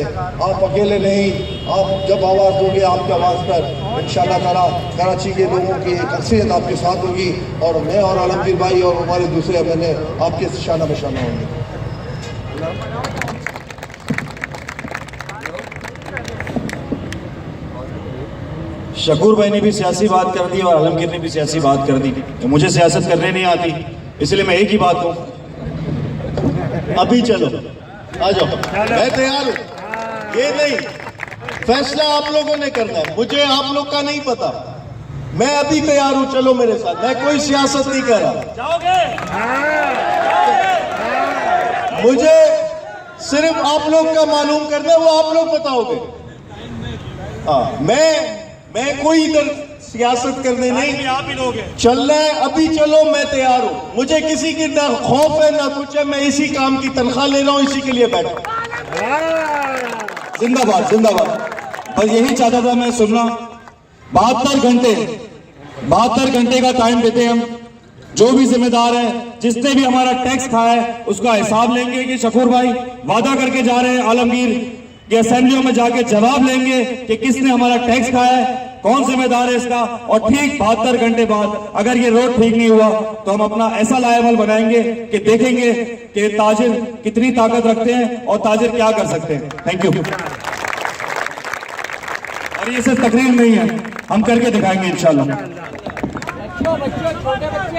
आप अकेले नहीं, आप जब आवाज़ दोगे आपकी आवाज़ पर इंशाअल्लाह ताला कराची के लोगों की एक अक्सरियत आपके साथ होगी और मैं और आलमगीर भाई और हमारे दूसरे मैंने आपके शाना बशाना होंगे। शकूर भाई ने भी सियासी बात कर दी और आलमगीर ने भी सियासी बात कर दी। तो मुझे सियासत करने नहीं आती, इसलिए मैं एक ही बात कहूँ, अभी चलो, आ जाओ, मैं तैयार हूँ। ये नहीं, फैसला आप लोगों ने करना है, मुझे आप लोग का नहीं पता। मैं अभी तैयार हूँ, चलो मेरे साथ। मैं कोई सियासत नहीं कर रहा, मुझे सिर्फ आप लोग का मालूम करना है, वो आप लोग बताओगे। हाँ, मैं कोई इधर सियासत करने नहीं, आप ही लोग हैं। चलना है अभी चलो, मैं तैयार हूं। मुझे किसी की ना खौफ है ना कुछ है, मैं इसी काम की तनख्वाह ले रहा हूं, इसी के लिए बैठा। जिंदाबाद जिंदाबाद। बस यही चाहता था मैं सुनना। 72 घंटे का टाइम देते हम, जो भी जिम्मेदार है, जिसने भी हमारा टैक्स खाया है उसका हिसाब लेंगे। कि शकूर भाई वादा करके जा रहे हैं आलमगीर कि असेंबलियों में जाके जवाब लेंगे कि किसने हमारा टैक्स खाया है, कौन जिम्मेदार है इसका। और ठीक 72 घंटे बाद अगर ये रोड ठीक नहीं हुआ तो हम अपना ऐसा लाएमल बनाएंगे कि देखेंगे कि ताजिर कितनी ताकत रखते हैं और ताजिर क्या कर सकते हैं। Thank you. और ये सिर्फ तकरीर नहीं है, हम करके दिखाएंगे इंशाल्लाह। बच्चों, छोटे बच्चे